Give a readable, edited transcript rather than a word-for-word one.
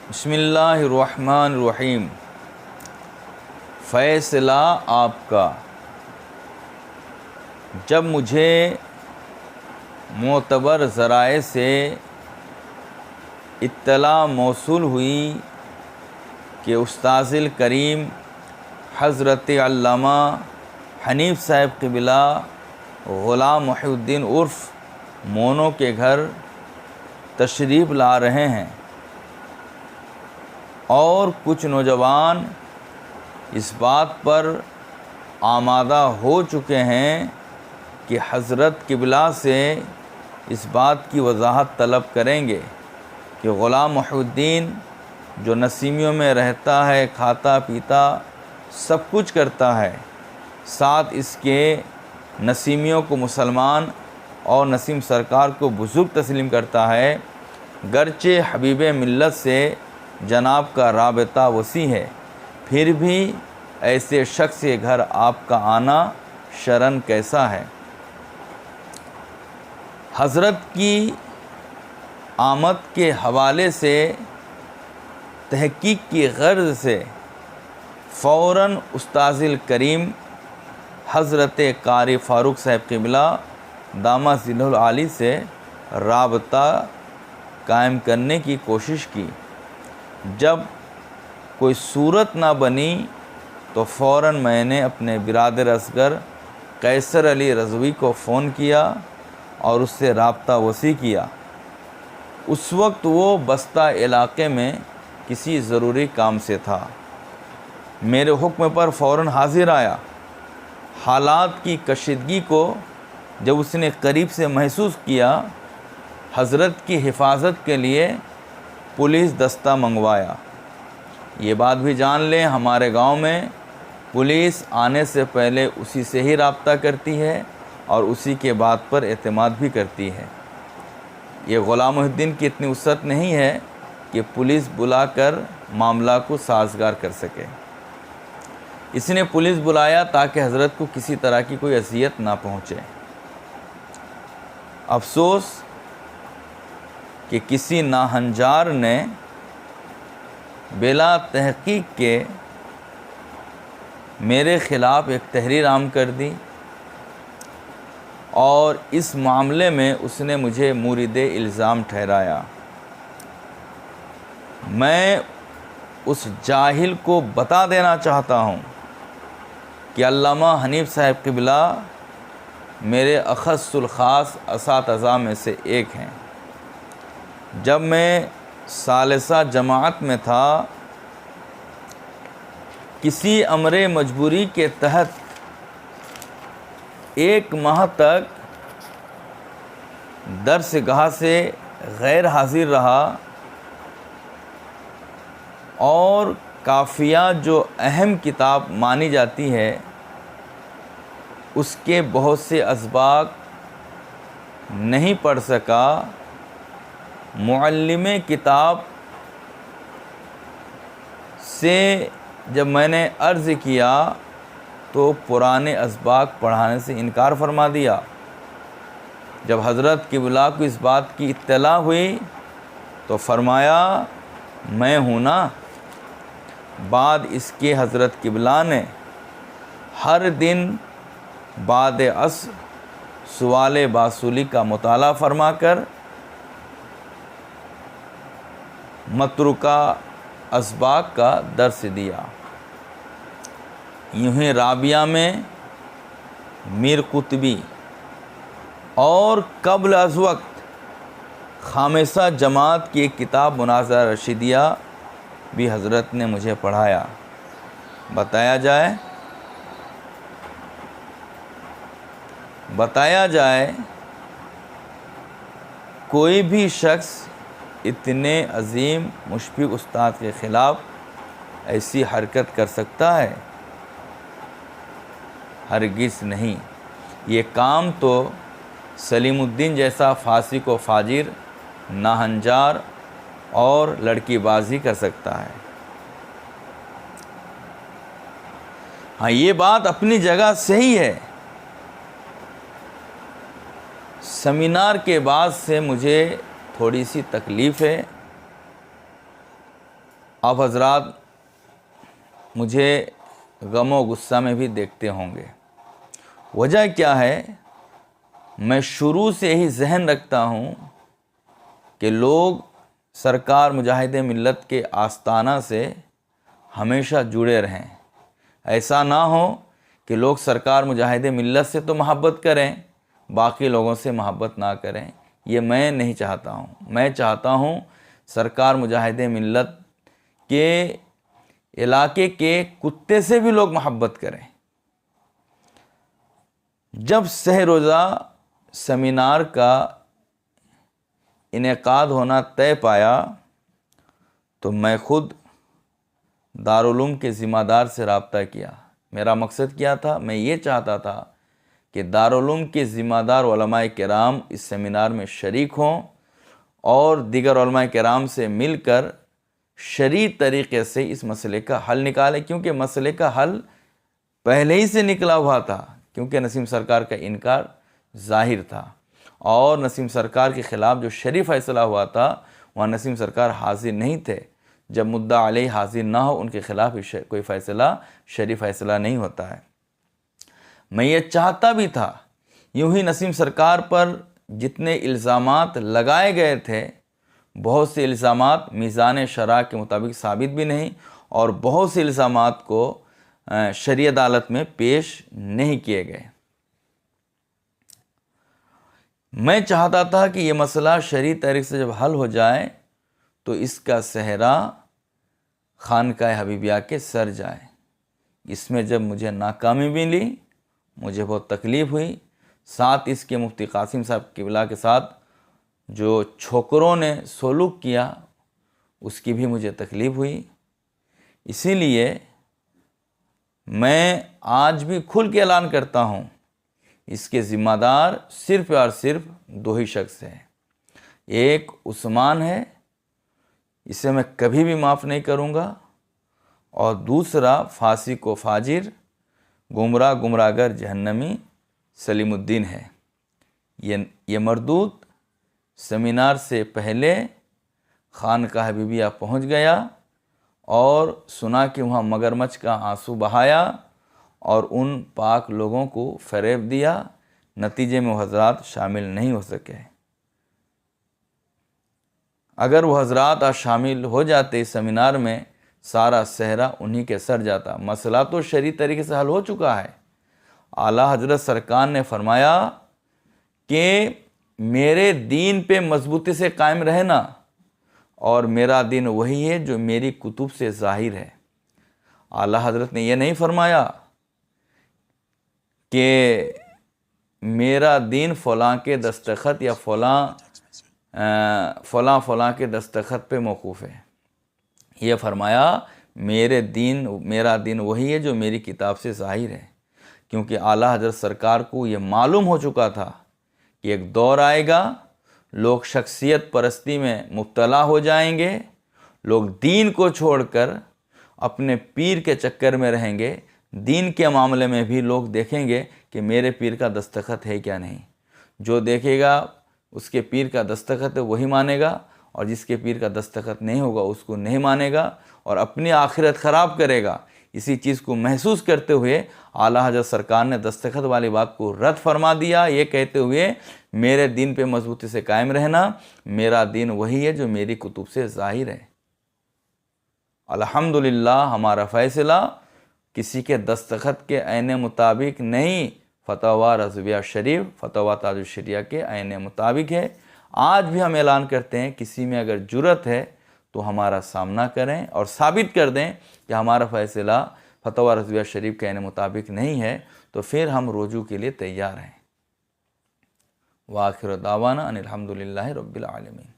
بسم اللہ الرحمن الرحیم۔ فیصلہ آپ کا۔ جب مجھے معتبر ذرائع سے اطلاع موصول ہوئی کہ استاذ الکریم حضرت علامہ حنیف صاحب قبلہ غلام محی الدین عرف مونو کے گھر تشریف لا رہے ہیں اور کچھ نوجوان اس بات پر آمادہ ہو چکے ہیں کہ حضرت قبلہ سے اس بات کی وضاحت طلب کریں گے کہ غلام محی الدین جو نسیمیوں میں رہتا ہے، کھاتا پیتا سب کچھ کرتا ہے، ساتھ اس کے نسیمیوں کو مسلمان اور نسیم سرکار کو بزرگ تسلیم کرتا ہے، گرچہ حبیب ملت سے جناب کا رابطہ وسیع ہے، پھر بھی ایسے شخص کے گھر آپ کا آنا شرعاً کیسا ہے؟ حضرت کی آمد کے حوالے سے تحقیق کی غرض سے فوراً استاذ الکریم حضرت قاری فاروق صاحب قبلہ دامت ظلہ العالی سے رابطہ قائم کرنے کی کوشش کی۔ جب کوئی صورت نہ بنی تو فوراً میں نے اپنے برادر اصغر قیصر علی رضوی کو فون کیا اور اس سے رابطہ وسیع کیا۔ اس وقت وہ بستہ علاقے میں کسی ضروری کام سے تھا، میرے حکم پر فوراً حاضر آیا۔ حالات کی کشیدگی کو جب اس نے قریب سے محسوس کیا، حضرت کی حفاظت کے لیے پولیس دستہ منگوایا۔ یہ بات بھی جان لیں، ہمارے گاؤں میں پولیس آنے سے پہلے اسی سے ہی رابطہ کرتی ہے اور اسی کے بات پر اعتماد بھی کرتی ہے۔ یہ غلام محی الدین کی اتنی وسعت نہیں ہے کہ پولیس بلا کر معاملہ کو سازگار کر سکے۔ اس نے پولیس بلایا تاکہ حضرت کو کسی طرح کی کوئی اذیت نہ پہنچے۔ افسوس کہ کسی ناہنجار نے بلا تحقیق کے میرے خلاف ایک تحریر عام کر دی اور اس معاملے میں اس نے مجھے مورد الزام ٹھہرایا۔ میں اس جاہل کو بتا دینا چاہتا ہوں کہ علامہ حنیف صاحب قبلہ میرے اخص الخاص اساتذہ میں سے ایک ہیں۔ جب میں ثالثہ جماعت میں تھا، کسی امر مجبوری کے تحت 1 ماہ تک درس گاہ سے غیر حاضر رہا اور کافیہ جو اہم کتاب مانی جاتی ہے اس کے بہت سے اسباق نہیں پڑھ سکا۔ معلم کتاب سے جب میں نے عرض کیا تو پرانے اسباق پڑھانے سے انکار فرما دیا۔ جب حضرت قبلہ کو اس بات کی اطلاع ہوئی تو فرمایا میں ہوں نا۔ بعد اس کے حضرت قبلہ نے ہر دن بعد عصر سوال باصولی کا مطالعہ فرما کر متروکہ اسباق کا درس دیا۔ یوں ہی رابعہ میں میر قطبی اور قبل از وقت خامسہ جماعت کی ایک کتاب مناظرہ رشیدیہ بھی حضرت نے مجھے پڑھایا۔ بتایا جائے کوئی بھی شخص اتنے عظیم مشفق استاد کے خلاف ایسی حرکت کر سکتا ہے؟ ہرگز نہیں۔ یہ کام تو سلیم الدین جیسا فاسق و فاجر، ناہنجار اور لڑکی بازی کر سکتا ہے۔ ہاں، یہ بات اپنی جگہ صحیح ہے۔ سیمینار کے بعد سے مجھے تھوڑی سی تکلیف ہے آپ حضرات مجھے غم و غصہ میں بھی دیکھتے ہوں گے۔ وجہ کیا ہے؟ میں شروع سے ہی ذہن رکھتا ہوں کہ لوگ سرکار مجاہد ملت کے آستانہ سے ہمیشہ جڑے رہیں۔ ایسا نہ ہو کہ لوگ سرکار مجاہد ملت سے تو محبت کریں، باقی لوگوں سے محبت نہ کریں، یہ میں نہیں چاہتا ہوں۔ میں چاہتا ہوں سرکار مجاہد ملت کے علاقے کے کتے سے بھی لوگ محبت کریں۔ جب سہ روزہ سیمینار کا انعقاد ہونا طے پایا تو میں خود دارالعلوم کے ذمہ دار سے رابطہ کیا۔ میرا مقصد کیا تھا؟ میں یہ چاہتا تھا کہ دارالعلوم کے ذمہ دار علماء کرام اس سیمینار میں شریک ہوں اور دیگر علماء کرام سے مل کر شرعی طریقے سے اس مسئلے کا حل نکالیں، کیونکہ مسئلے کا حل پہلے ہی سے نکلا ہوا تھا، کیونکہ نسیم سرکار کا انکار ظاہر تھا اور نسیم سرکار کے خلاف جو شرعی فیصلہ ہوا تھا وہاں نسیم سرکار حاضر نہیں تھے۔ جب مدعا علیہ حاضر نہ ہو ان کے خلاف کوئی فیصلہ شرعی فیصلہ نہیں ہوتا ہے۔ میں یہ چاہتا بھی تھا، یوں ہی نسیم سرکار پر جتنے الزامات لگائے گئے تھے بہت سے الزامات میزان شرع کے مطابق ثابت بھی نہیں اور بہت سے الزامات کو شرعی عدالت میں پیش نہیں کیے گئے۔ میں چاہتا تھا کہ یہ مسئلہ شرعی طریق سے جب حل ہو جائے تو اس کا صحرا خانقاہ حبیبیہ کے سر جائے۔ اس میں جب مجھے ناکامی ملی مجھے بہت تکلیف ہوئی، ساتھ اس کے مفتی قاسم صاحب قبلہ کے ساتھ جو چھوکروں نے سلوک کیا اس کی بھی مجھے تکلیف ہوئی۔ اسی لیے میں آج بھی کھل کے اعلان کرتا ہوں اس کے ذمہ دار صرف اور صرف دو ہی شخص ہیں۔ ایک عثمان ہے، اسے میں کبھی بھی معاف نہیں کروں گا، اور دوسرا فاسق و فاجر گمراہ گر جہنمی سلیم الدین ہے۔ یہ مردود سیمینار سے پہلے خانقاہ حبیبیہ پہنچ گیا اور سنا کہ وہاں مگرمچھ کا آنسو بہایا اور ان پاک لوگوں کو فریب دیا، نتیجے میں وہ حضرات شامل نہیں ہو سکے۔ اگر وہ حضرات آج شامل ہو جاتے اس سیمینار میں سارا صحرا انہی کے سر جاتا۔ مسئلہ تو شرعی طریقے سے حل ہو چکا ہے۔ اعلیٰ حضرت سرکار نے فرمایا کہ میرے دین پہ مضبوطی سے قائم رہنا، اور میرا دین وہی ہے جو میری کتب سے ظاہر ہے۔ اعلیٰ حضرت نے یہ نہیں فرمایا کہ میرا دین فلاں کے دستخط یا فلاں کے دستخط پہ موقوف ہے۔ یہ فرمایا میرا دین وہی ہے جو میری کتاب سے ظاہر ہے، کیونکہ اعلیٰ حضرت سرکار کو یہ معلوم ہو چکا تھا کہ ایک دور آئے گا لوگ شخصیت پرستی میں مبتلا ہو جائیں گے، لوگ دین کو چھوڑ کر اپنے پیر کے چکر میں رہیں گے۔ دین کے معاملے میں بھی لوگ دیکھیں گے کہ میرے پیر کا دستخط ہے کیا نہیں۔ جو دیکھے گا اس کے پیر کا دستخط ہے وہی مانے گا، اور جس کے پیر کا دستخط نہیں ہوگا اس کو نہیں مانے گا اور اپنی آخرت خراب کرے گا۔ اسی چیز کو محسوس کرتے ہوئے اعلیٰ حضرت سرکار نے دستخط والی بات کو رد فرما دیا، یہ کہتے ہوئے میرے دین پہ مضبوطی سے قائم رہنا، میرا دین وہی ہے جو میری کتب سے ظاہر ہے۔ الحمدللہ ہمارا فیصلہ کسی کے دستخط کے عین مطابق نہیں، فتاوی رضویہ شریف، فتاوی تاج الشریعہ کے عین مطابق ہے۔ آج بھی ہم اعلان کرتے ہیں کسی میں اگر جرأت ہے تو ہمارا سامنا کریں اور ثابت کر دیں کہ ہمارا فیصلہ فتاوی رضویہ شریف کے عین مطابق نہیں ہے، تو پھر ہم رجوع کے لیے تیار ہیں۔ وآخر دعوانا ان الحمدللہ رب العالمین۔